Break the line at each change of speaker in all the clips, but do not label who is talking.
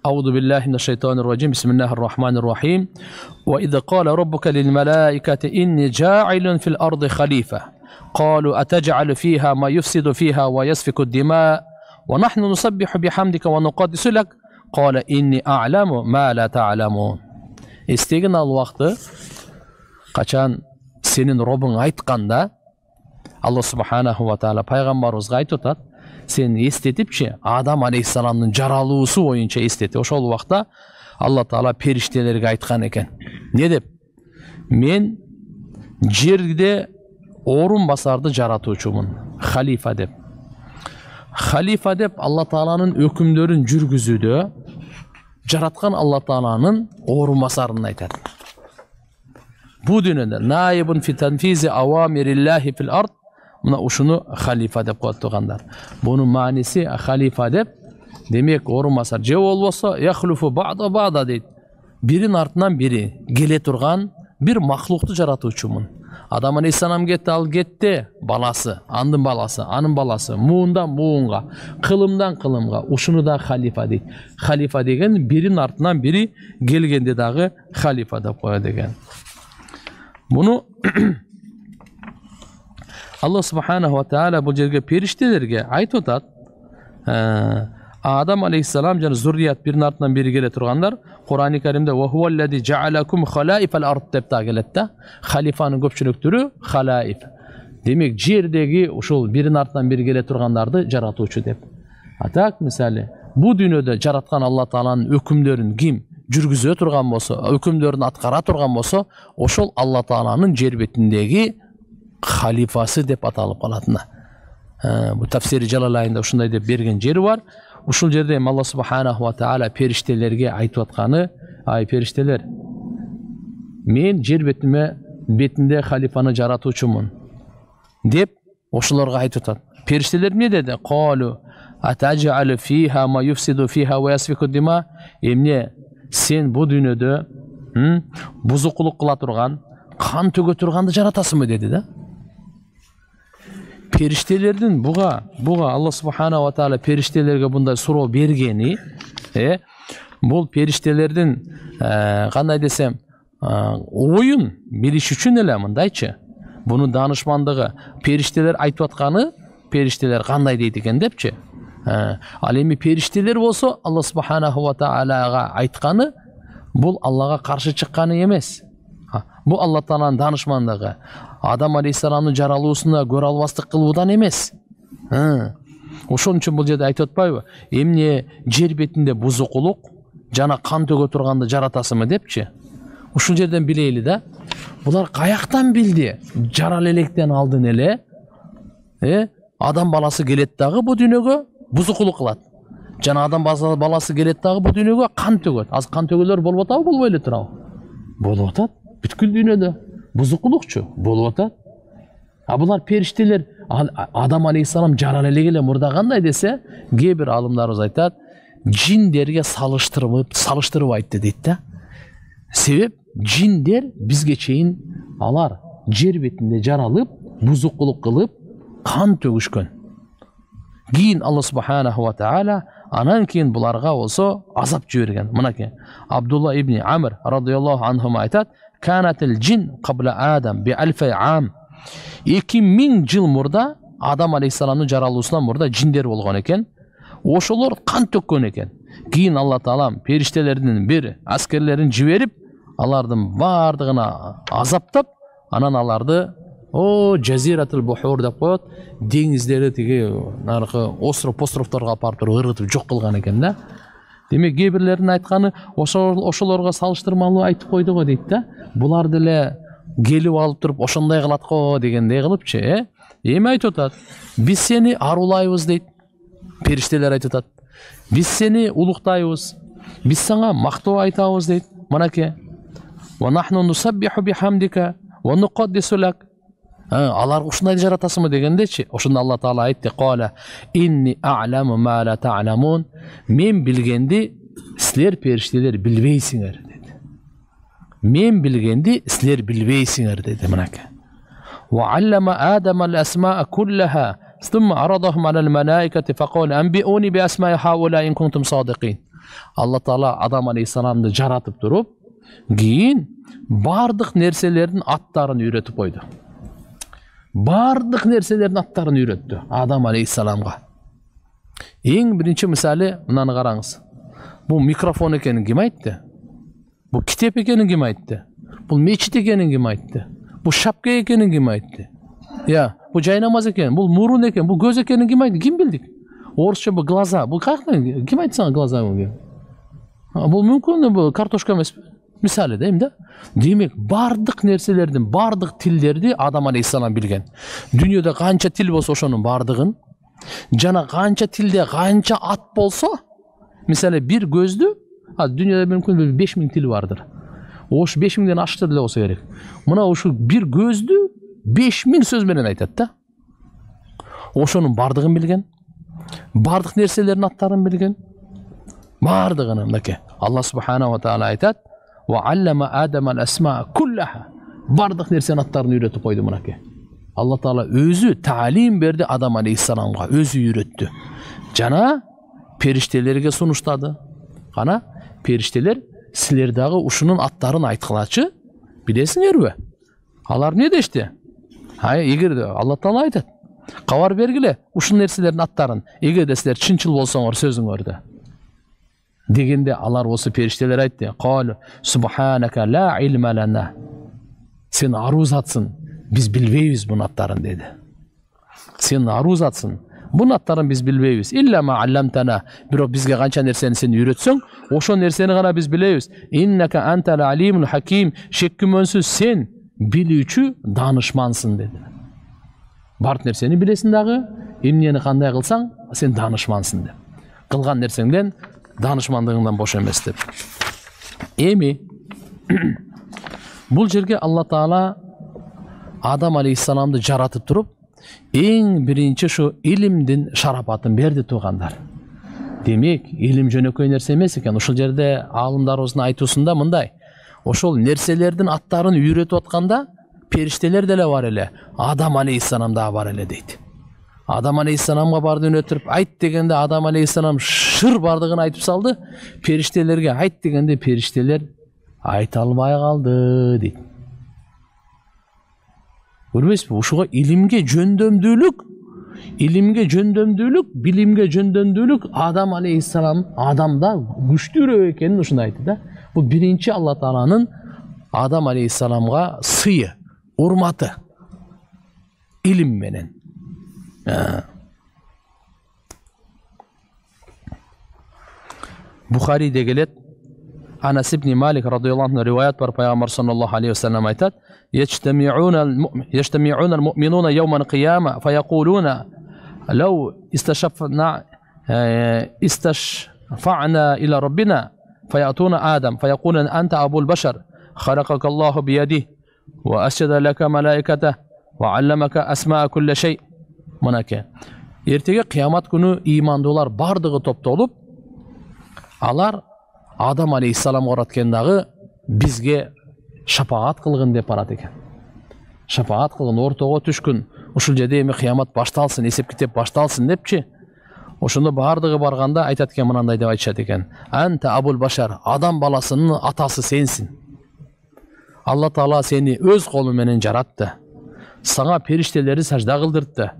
Euzu billahi mineşşeytanirracim. Bismillahirrahmanirrahim. Ve iz qala rabbuke lil melaikati inni ca'ilun fil ardı halife. Qalu atec'alu fiha ma yufsidu fiha ve yasfiku dima ve nahnu nusabbihu bihamdike ve nuqaddisu lek. Qala inni a'lamu ma la ta'lamun. Estegen al vaqti kaçan senin Robun aytqanda Allah subhanahu ve taala peygamberimizge aytıtat. Sen estetipçi Adam aleyhissalamның жаралуысы боюнча эстети. Ошол убакта Алла Таала периштелерге айткан экен. Не деп? Мен жерде орун басарды жаратуучумун. Халифа деп. Халифа деп Алла Тааланын өкүмдөрүн жүргүзүүдө жараткан Алла Тааланын орун басарын айтат. Бу дүйнөдө наибун фи танфизи авамириллахи фил ард. Мына ушуну халифа деп коет тугандар. Бунун мааниси халифа деп демек орун басар же болбосо яхлуфу бa'da дейт. Бирин артынан бири келе турган бир махлукту жаратуучумун. Адам алейхиссалам кетти, ал кетти, баласы, анын баласы, муундан муунга, кылымдан кылымга, ушуну да халифа дейт. Халифа деген бирин артынан бири келгенде дагы халифа деп коет деген. Буну Allah subhanahu wa ta'ala bu жерге периштелерге айтып атат. Адам алейхиссалам жана зуррият бирин артынан бири келе тургандар. Кур'ан-ы Каримде "Ва хуаллази жа'алакум халаифал ард" деп та келет да. Халифанын көпчүлүк түрү халаиф. Демек жердеги ушул бирин артынан бири келе тургандарды жаратуучу деп. Атак мисалы бу дүйнөдө жараткан Алла Тааланын өкүмдөрүн ким жүргүзө турган болсо, өкүмдөрүн аткара турган болсо, ошол Алла Тааланын жер бетиндеги халифасы деп аталып калатына. Бу тафсири Жалалайында ушундай деп берген жери бар. Ушул жерде Алла субханаху ва таала периштелерге айтып атканы, ай периштелер, мен жер бетинде халифаны жаратуучумун деп ошолорго айтып атат. Периштелер эмне деди? Qalu ataj'alu fiha ma yufsidu fiha wa yasfiku dima. Эмне сен бу дүйнөдө бузукулук кыла турган, кан төгө турганды жаратасыңбы деди да. Периштелердин буга Алла субхана ва таала периштелерге мындай суроо бергени, бул периштелердин кандай десем, оюн билиш үчүн эле мындайчы. Буну данышмандыгы периштелер айтып атканы, периштелер кандай дейт экен депчи. Ал эми периштелер болсо Алла субханаху ва таалага айтканы бул Аллага каршы чыкканы эмес. Бу Алла Тааланын данышмандыгы. Адам алейхиссаламдын жаралуусуна көрө албастык кылуудан эмес. Ошон үчүн бул жерде айтып атпайбы? Эмне жер бетинде бузукулук жана кан төгө турганды жаратасыңбы депчи. Ушул жерден билейли да. Булар каяктан билди? Жарал электен алдын эле адам баласы келет дагы бу дүйнөгө бузукулук кылат. Жана адам баласы келет дагы бу дүйнөгө кан төгөт. Az кан төгөлөр болуп атабы, болбой эле турабы? Болуп атат. Бүткүл дүйнөдө бузукулукчу болуп атат. Булар периштелер Адам алейхиссалам жарал эле келе мурда кандай десе, кээ бир алымдарыбыз айтат, жиндерге салыштырып айтты дейт да. Себеп жиндер бизге чейин алар жер бетинде жаралып, бузукулук кылып, кан төгүшкөн. Кийин Алла субханаху ва таала анан кийин буларга болсо азап жиберген. Мынакей Абдулла ибн Амр радыйаллаху анху айтат: "Канатил джин qabla Адам bi 1000 am." 2000 жыл мурда Адам алейхиссаламдын жаралуусунан мурда жиндер болгон экен. Ошолор кан төккөн экен. Кийин Алла Таала периштелердин бир аскерлерин жиберип, алардын бардыгына азаптап, анан аларды жазиратул бухур деп коет, деңиздерди тиги наркы островторго апарып туруп ыргытып жок кылган экен да. Демек кээ бирлердин айтканы ошолорго салыштырмалуу айтып койду го дейт да. Булар деле келип алып туруп ошондой кылат го дегендей кылыпчы, Эми айтып атат, биз сени арулайбыз дейт. Периштелер айтып атат. Биз сени улуктайбыз. Биз сага мактоо айтабыз дейт. Мынакей. Ва нахну нусаббиху бихамдика ва нуқаддису лак. Алар ушундай жаратасыңбы дегендечи, ошондо Алла Таала айтты: "Qala inni a'lamu ma la ta'lamun." Мен билгенди силер периштелер билбейсиңер деди. Мен билгенди силер билбейсиңер деди мынакей. Wa 'allama Adama al-asma'a kullaha thumma 'aradahum 'ala al-mala'ikati faqala anbi'uni bi asma'i ha'ula'i in kuntum sadiqin. Алла Таала Адам алейхиссаламды жаратып туруп, кийин бардык нерселердин аттарын үйрөтүп койду. Бардык нерселердин аттарын үйрөттү Адам алейхиссаламга. Эң биринчи мисалы мынаны караңыз. Бул микрофон экенин ким айтты? Бул китеп экенин ким айтты? Бул мечит экенин ким айтты? Бул шапка экенин ким айтты? Бул жай намаз экен, бул мурун экен, бул көз экенин ким айтты? Ким билдик? Орусча бул глаза. Бул каяктан ким айтты сага глаза бул? Бул мүмкүн бул картошка эмес. Мисалы да эмне? Демек, бардык нерселердин, бардык тилдерди Адам алейхиссалам билген. Дүйнөдө канча тил болсо ошонун бардыгын, жана канча тилде канча ат болсо, мисалы бир көздү, дүйнөдө мүмкүн 5000 тил бардыр. Ош 5000ден ашты деле болсо керек. Мына ошол бир көздү 5000 сөз менен айтат да. Ошонун бардыгын билген, бардык нерселердин аттарын билген. Бардыгын мынакей. Алла субханаху ва таала айтат: "Ва аллама Адама ал-асма куллаха." Бардык нерсенин аттарын үйрөтүп койду мынакей. Алла Таала өзү таалим берди Адам алейхиссаламга, өзү үйрөттү. Жана периштелерге сунуштады. Кана периштелер силер дагы ушунун аттарын айткылачы, билесиңерби? Алар не дешти? Эгер Алла Таала айтат: "Кабар бергиле ушул нерселердин аттарын, эгерде силер чынчыл болсоңор сөзүңөрдө." Дегенде алар осы периштелер айтты: "Калу субханака ла илма лана." Сен арузатсың, биз билбейбиз бун аттарын деди. Сен арузатсың, бун аттарын биз билбейбиз. Илля ма алламтана. Бирок бизге канча нерсени сен үйрөтсөң, ошол нерсени гана биз билебиз. Иннака антал алимул хаким. Шек күмөнсүз сен билүүчү данышмансың деди. Бардык нерсени билесиң дагы, эмнени кандай кылсаң, сен данышмансың деп. Кылган нерсеңден данышмандыгыңдан бош эмес деп. Эми бул жерге Алла Таала Адам алейхиссаламды жаратып туруп, эң биринчи шу илимдин шарапатын берди туугандар. Демек, илим жөнөкөй нерсе эмес экен. Ушул жерде аалымдарыбыздын айтуусунда мындай: ошол нерселердин аттарын үйрөтүп атканда периштелер деле бар эле, Адам алейхиссалам да бар эле дейт. Адам алейхиссаламга барды өнөтүрүп айт дегенде Адам алейхиссалам шыр бардыгын айтып салды. Периштелерге айт дегенде периштелер айта албай калды дейт. Көрбөйсүзбү? Ушуга илимге жөндөмдүүлүк, билимге жөндөмдүүлүк Адам алейхиссалам адамда күчтүүрөөк экенин ушунда айтты да. Бул биринчи Алла Тааланын Адам алейхиссаламга сыйы, урматы илим менен. Бухариде келет, Анас ибн Малик радıyallahu anh rivayet var, Peygamber sallallahu aleyhi ve sellem aytat: "Yectemi'un el-mu'minun yevmen kıyama feyekuluna law istashfa'na ila rabbina feyatuna Adam feyekulun ente abul beşer halakakallahu biyadihi ve ascada laka malaikateh ve allamaka asma'a kulle şey." Mınake. Ertege kıyamet günü imandılar bardığı toптолуп, алар Адам алейхиссалам ораткендагы бизге шапаат кылгын деп барат экен. Шапаат кылгын, ортого түшкүн, ушул жерде эми кыямат башталсын, эсеп китеп башталсын депчи. Ошондо бардыгы барганда айтат экен, мынандай деп айтышат экен: "Анта абул башар, адам баласынын атасы сенсин. Алла Таала сени өз колу менен жаратты. Сага периштелери сажда кылдыртты.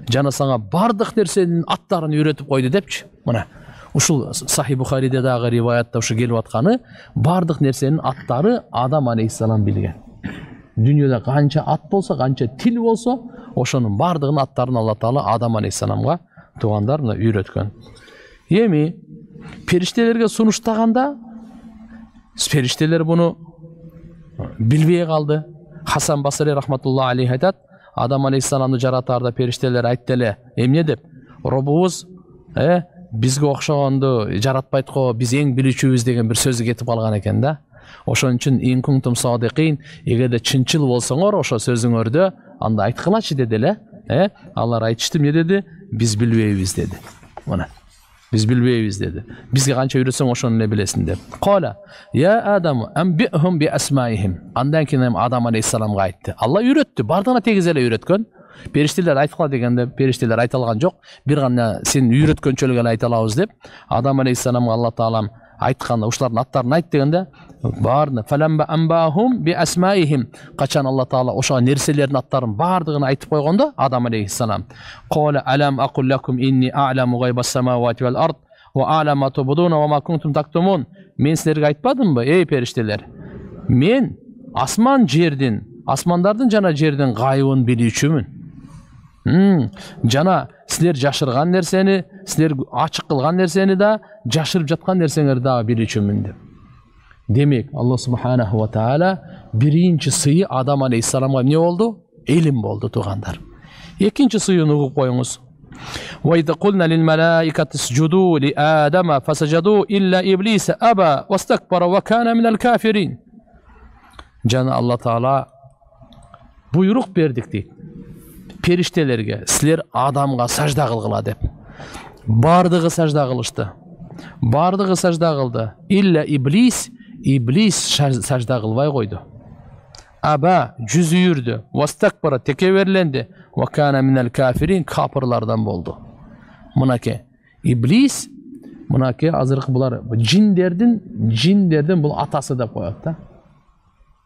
Жана сага бардык нерсенин аттарын үйрөтүп койду" депчи. Мына ушул Сахи Бухариде дагы риваятта ушу келип атканы, бардык нерсенин аттары Адам алейхиссалам билген. Дүйнөдө канча ат болсо, канча тил болсо, ошонун бардыгынын аттарын Алла Таала Адам алейхиссаламга туугандар үйрөткөн. Эми периштелерге сунуштаганда периштелер буну билбей калды. Хасан Басри рахматуллахи алейхи айтат: Адам алейхиссаламды жаратарда периштелер айтты эле, эмне деп? Робубуз бизге окшогонду жаратпайт го, биз эң билүүчүбүз деген бир сөзү кетип калган экен да. Ошон үчүн ин кунтум садикин, эгерде чынчыл болсоңор ошо сөзүңөрдө анда айткылачы деди эле. Алар айтышты, эмне деди? Биз билбейбиз деди. Мына биз билбейбиз деди. Бизге канча үйрөтсөң ошону эле билесиң деп. Кала я Адам амбихум би асмаихим. Андан кийин Адам алейхиссаламга айтты. Алла үйрөттү, бардыгына тегиз эле үйрөткөн. Периштелер айткыла дегенде периштелер айта алган жок. Бир гана сен үйрөткөнчөлүк эле айта алабыз деп. Адам алейхиссаламга Алла таалам айтканда ушулардын аттарын айт дегенде баарына фаламба амбахум би асмаихим, качан Алла таала ошо нерселердин аттарын бардыгын айтып койгондо Адам алейхиссалам кала алам акул лакум инни а'ламу гайбас самавати вал ард ва а'ламу ма тубдуна ва ма кунтум тактумун. Мен силерге айтпадымбы, эй периштелер? Мен асмандардын жана жердин гайыбын билүүчүмүн. Жана силер жашырган нерсени, силер ачык кылган нерсени да, жашырып жаткан нерсеңерди да билүүчүмүн деп. Демек, Алла субханаху ва таала биринчи сыйы Адам алейхиссаламга эмне болду? Илим болду, туугандар. Экинчи сыйын угуп коюңуз. Wa idh qulna lil malaikati isjudu li adama fasajadu illa iblisa aba wastakbara wa kana minal kafirin. Жана Алла таала буйрук бердик дейт. Периштелерге силер Адамга сажда кылгыла деп. Бардыгы сажда кылышты. Бардыгы сажда кылды. Илля иблис сажда кылбай койду. Аба жүз үйүрдү. Вастакбара текеберленди. Ва кана минал кафирин, капырлардан болду. Мынаке иблис, мынаке азыркы булар жиндердин бул атасы деп коет да.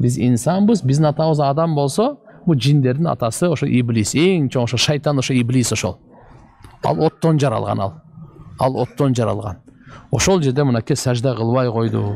Биз инсанбыз, биздин атабыз Адам болсо, бул жиндердин атасы ошо иблис, эң чоң ошо шайтан, ошо иблис ошол. Ал оттон жаралган ал оттон жаралган. Ошол жерде мынаке сажда кылбай койду.